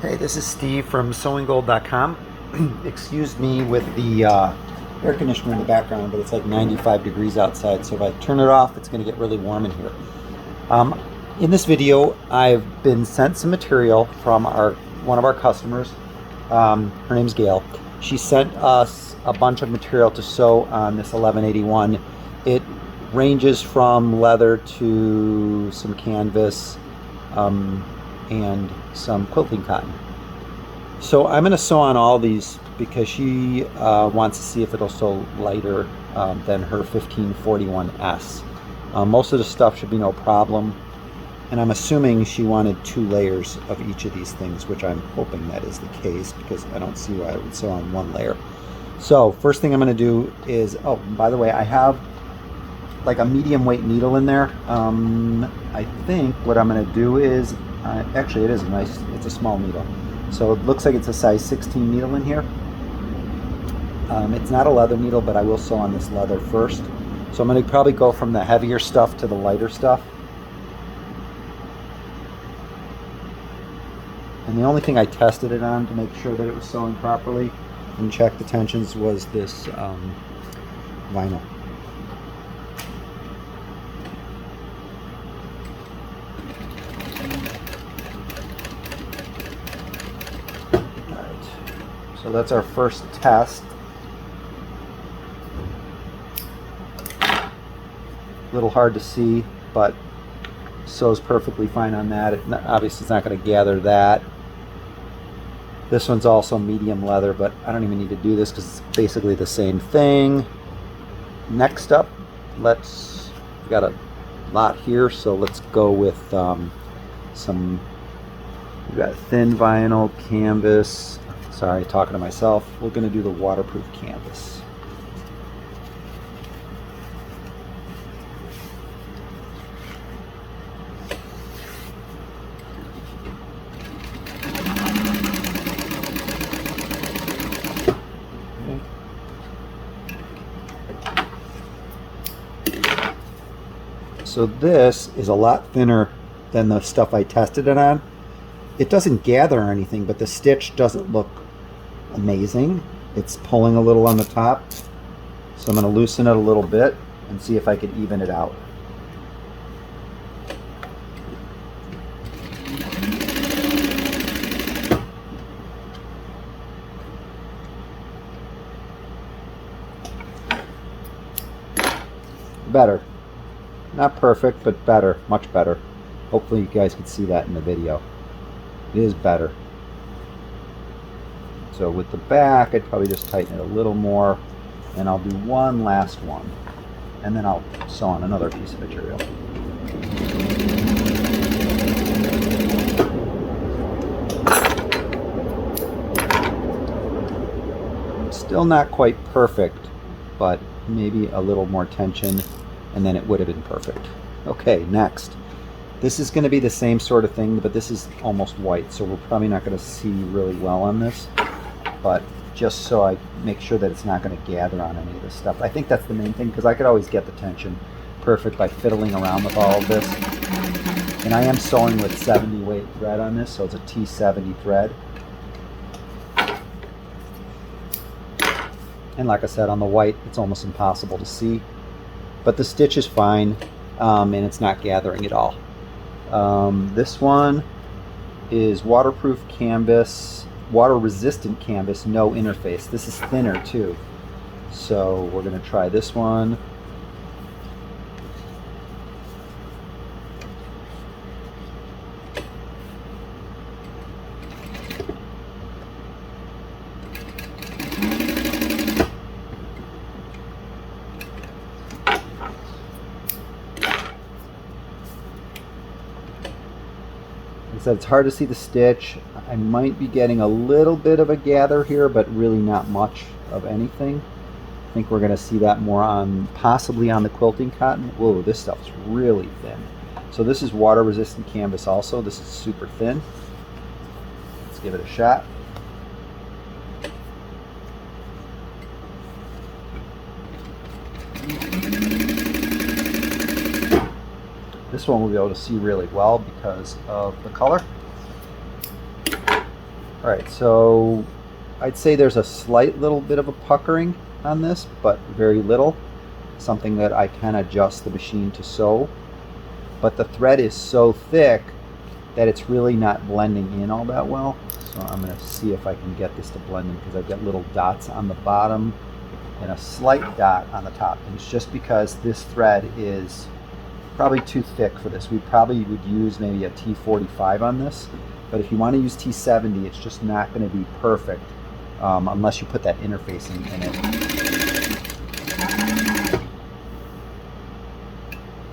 Hey, this is Steve from SewingGold.com. Excuse me with the air conditioner in the background, but it's like 95 degrees outside, so if I turn it off, it's going to get really warm in here. In this video, I've been sent some material from one of our customers. Her name's Gail. She sent us a bunch of material to sew on this 1181. It ranges from leather to some canvas, and some quilting cotton. So I'm going to sew on all these because she wants to see if it'll sew lighter than her 1541S. Most of the stuff should be no problem, and I'm assuming she wanted 2 layers of each of these things, which I'm hoping that is the case because I don't see why I would sew on 1 layer. So first thing I'm going to do is, oh, by the way, I have like a medium weight needle in there. I think what I'm going to do is, actually it is nice, it's a small needle, so it looks like it's a size 16 needle in here. It's not a leather needle, but I will sew on this leather first. So I'm going to probably go from the heavier stuff to the lighter stuff. And the only thing I tested it on to make sure that it was sewing properly and check the tensions was this vinyl. So that's our first test. A little hard to see, but sews perfectly fine on that. Obviously it's not going to gather that. This one's also medium leather, but I don't even need to do this because it's basically the same thing. Next up, we've got a lot here, so let's go with we've got thin vinyl, canvas. Sorry, talking to myself. We're going to do the waterproof canvas. So this is a lot thinner than the stuff I tested it on. It doesn't gather or anything, but the stitch doesn't look amazing. It's pulling a little on the top, so I'm going to loosen it a little bit and see if I can even it out. Better. Not perfect, but better. Much better. Hopefully you guys can see that in the video. It is better. So with the back, I'd probably just tighten it a little more, and I'll do one last one, and then I'll sew on another piece of material. Still not quite perfect, but maybe a little more tension, and then it would have been perfect. Okay, next. This is going to be the same sort of thing, but this is almost white, so we're probably not going to see really well on this. But just so I make sure that it's not going to gather on any of this stuff. I think that's the main thing, because I could always get the tension perfect by fiddling around with all of this. And I am sewing with 70 weight thread on this, so it's a T70 thread. And like I said, on the white, it's almost impossible to see. But the stitch is fine, and it's not gathering at all. This one is waterproof canvas, water resistant canvas, no interface. This is thinner too, so we're going to try this one. So it's hard to see the stitch. I might be getting a little bit of a gather here, but really not much of anything. I think we're going to see that more on, possibly on the quilting cotton. Whoa, this stuff's really thin. So this is water resistant canvas also. This is super thin. Let's give it a shot. This one we'll be able to see really well because of the color. All right, so I'd say there's a slight little bit of a puckering on this, but very little. Something that I can adjust the machine to sew. But the thread is so thick that it's really not blending in all that well. So I'm going to see if I can get this to blend in, because I've got little dots on the bottom and a slight dot on the top. And it's just because this thread is probably too thick for this. We probably would use maybe a T45 on this, but if you want to use T70, it's just not going to be perfect unless you put that interfacing in it.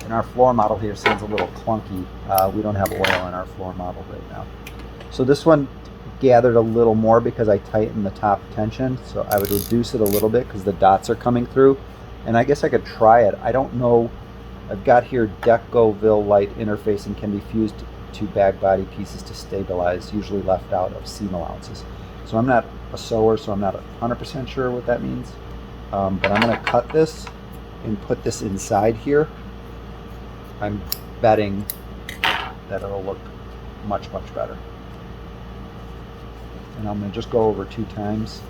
And our floor model here sounds a little clunky. We don't have oil in our floor model right now. So this one gathered a little more because I tightened the top tension, so I would reduce it a little bit because the dots are coming through. And I guess I could try it. I don't know. I've got here Decovil light interfacing can be fused to bag body pieces to stabilize, usually left out of seam allowances. So I'm not a sewer, so I'm not 100% sure what that means. But I'm going to cut this and put this inside here. I'm betting that it'll look much, much better. And I'm going to just go over 2 times.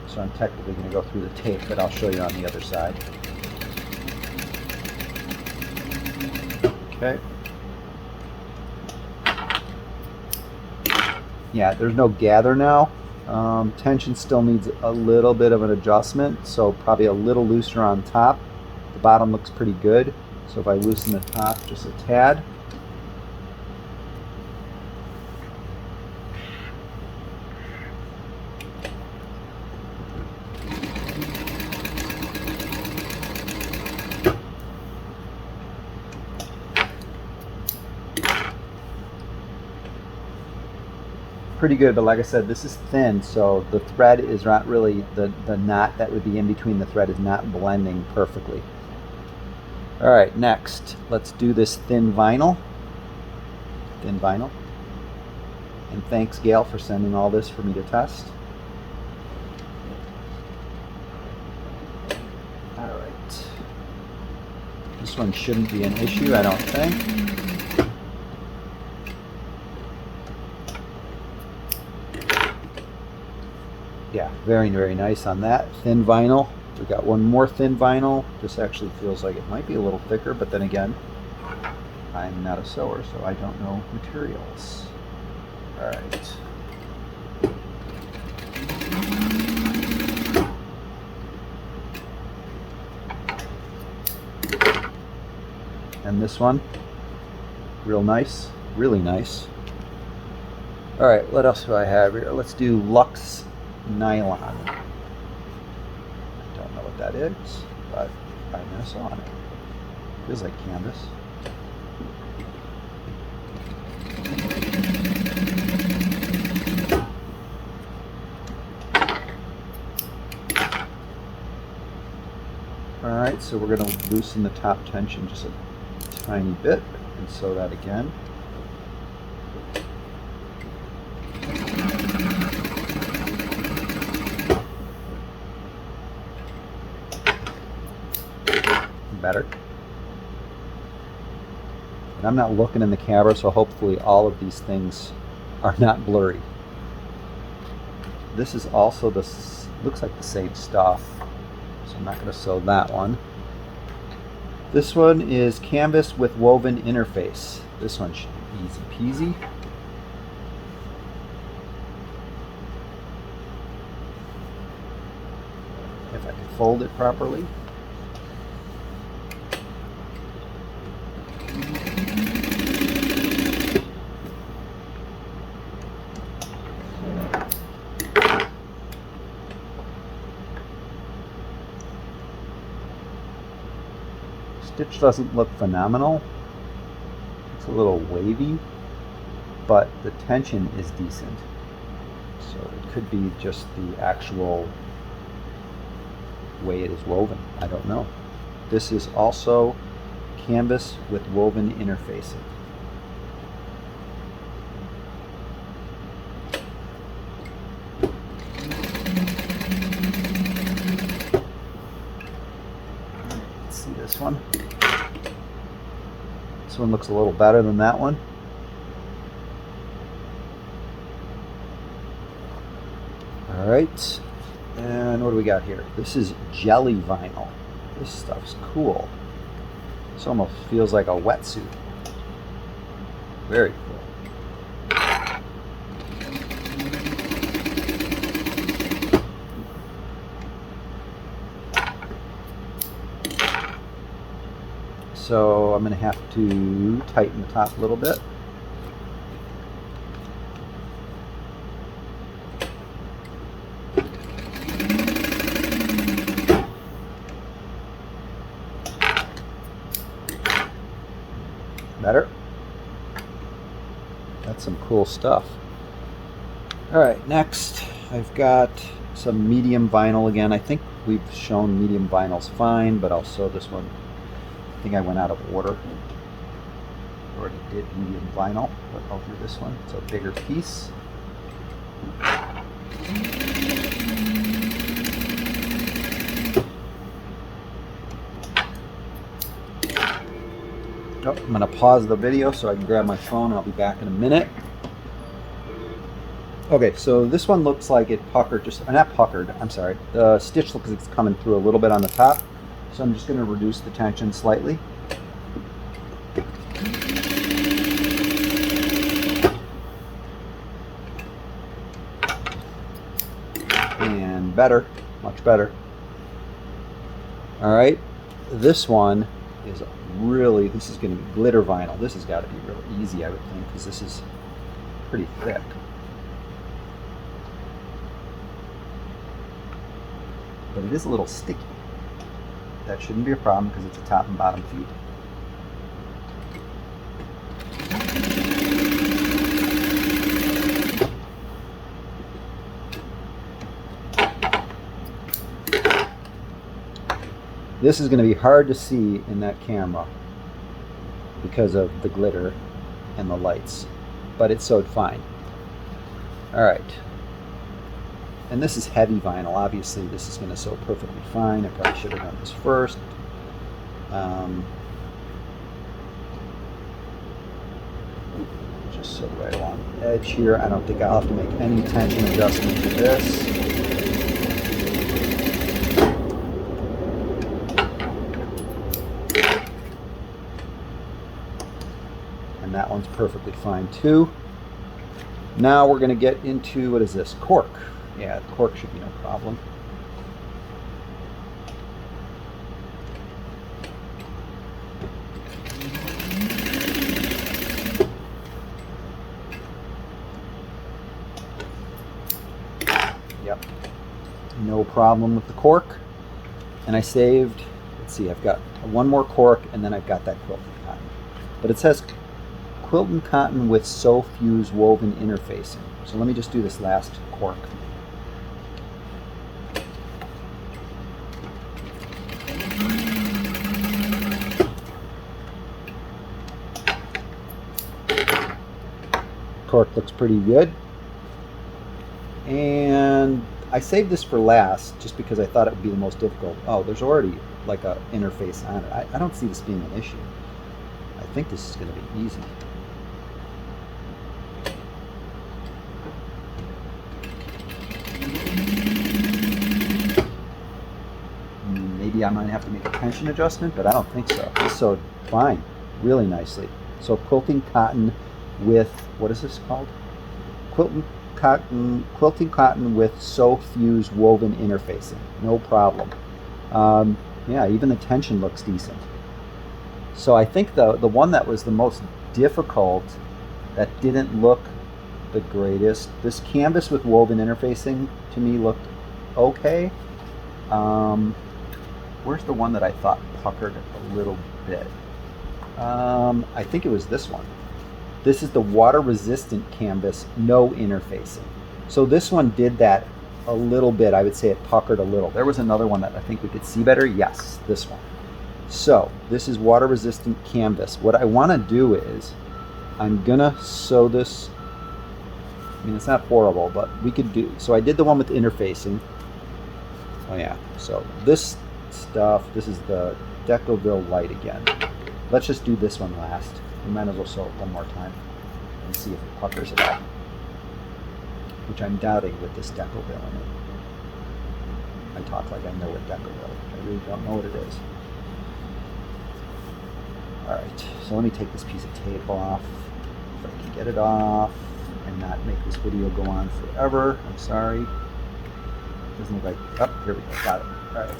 So I'm technically going to go through the tape, but I'll show you on the other side. Okay. Yeah, there's no gather now. Tension still needs a little bit of an adjustment, so probably a little looser on top. The bottom looks pretty good, so if I loosen the top just a tad. Pretty good, but like I said, this is thin, so the thread is not really, the knot that would be in between the thread is not blending perfectly. All right, next, let's do this thin vinyl. Thin vinyl. And thanks, Gail, for sending all this for me to test. All right. This one shouldn't be an issue, I don't think. Yeah, very, very nice on that. Thin vinyl. We got one more thin vinyl. This actually feels like it might be a little thicker, but then again, I'm not a sewer, so I don't know materials. All right. And this one, real nice, really nice. All right, what else do I have here? Let's do Luxe Nylon. I don't know what that is, but I'm gonna sew on it. Feels like canvas. All right, so we're gonna loosen the top tension just a tiny bit and sew that again. Better. And I'm not looking in the camera, so hopefully all of these things are not blurry. This is also looks like the same stuff, so I'm not going to sew that one. This one is canvas with woven interface. This one should be easy peasy. If I can fold it properly. Stitch doesn't look phenomenal. It's a little wavy, but the tension is decent. So it could be just the actual way it is woven. I don't know. This is also canvas with woven interfacing. Let's see this one. This one looks a little better than that one. All right, and what do we got here? This is jelly vinyl. This stuff's cool. This almost feels like a wetsuit. Very cool. So I'm going to have to tighten the top a little bit. Better. That's some cool stuff. All right, next I've got some medium vinyl again. I think we've shown medium vinyl's fine, but I'll sew this one. I think I went out of order. Already did medium vinyl, but I'll do this one. It's a bigger piece. Oh, I'm going to pause the video so I can grab my phone. I'll be back in a minute. Okay, so this one looks like it puckered, not puckered, I'm sorry. The stitch looks like it's coming through a little bit on the top. So I'm just going to reduce the tension slightly. And better, much better. All right, this one is really, this is going to be glitter vinyl. This has got to be real easy, I would think, because this is pretty thick. But it is a little sticky. That shouldn't be a problem because it's a top and bottom feed. This is going to be hard to see in that camera because of the glitter and the lights, but it's sewed fine. All right. And this is heavy vinyl. Obviously, this is going to sew perfectly fine. I probably should have done this first. Just sew right along the edge here. I don't think I'll have to make any tension adjustment to this. And that one's perfectly fine too. Now we're going to get into, what is this? Cork. Yeah, cork should be no problem. Yep, no problem with the cork. And I saved, let's see, I've got one more cork and then I've got that quilting cotton. But it says quilting cotton with sew fuse woven interfacing. So let me just do this last cork. Cork looks pretty good. And I saved this for last just because I thought it would be the most difficult. Oh, there's already like a interface on it. I don't see this being an issue. I think this is going to be easy. Maybe I might have to make a tension adjustment, but I don't think so. This sewed fine, really nicely. So quilting cotton with, what is this called? Quilting cotton with sew fuse woven interfacing. No problem. Yeah, even the tension looks decent. So I think the one that was the most difficult, that didn't look the greatest, this canvas with woven interfacing to me looked okay. Where's the one that I thought puckered a little bit? I think it was this one. This is the water resistant canvas, no interfacing. So this one did that a little bit. I would say it puckered a little. There was another one that I think we could see better. Yes, this one. So this is water resistant canvas. What I want to do is I'm gonna sew this. I mean, it's not horrible, but we could do. So I did the one with interfacing. Oh yeah. So this stuff. This is the Decoville Light again. Let's just do this one last. We might as well sew it one more time and see if it puckers at all, which I'm doubting with this Decoville in it. I talk like I know what Decoville. I really don't know what it is. Alright, so let me take this piece of tape off, if I can get it off and not make this video go on forever. I'm sorry. Doesn't look like, oh, here we go, got it. Alright.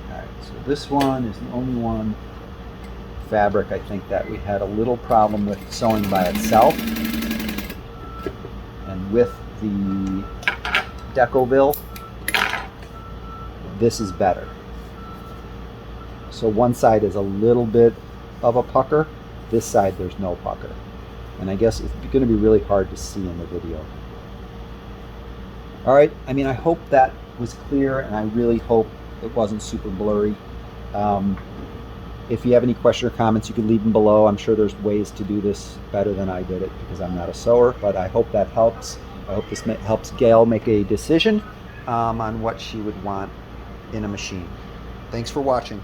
Alright, so this one is the only one fabric I think that we had a little problem with sewing by itself, and with the Decoville this is better. So one side is a little bit of a pucker, this side there's no pucker, and I guess it's going to be really hard to see in the video. Alright, I mean, I hope that was clear, and I really hope it wasn't super blurry. If you have any questions or comments, you can leave them below. I'm sure there's ways to do this better than I did it because I'm not a sewer, but I hope that helps. I hope this helps Gail make a decision on what she would want in a machine. Thanks for watching.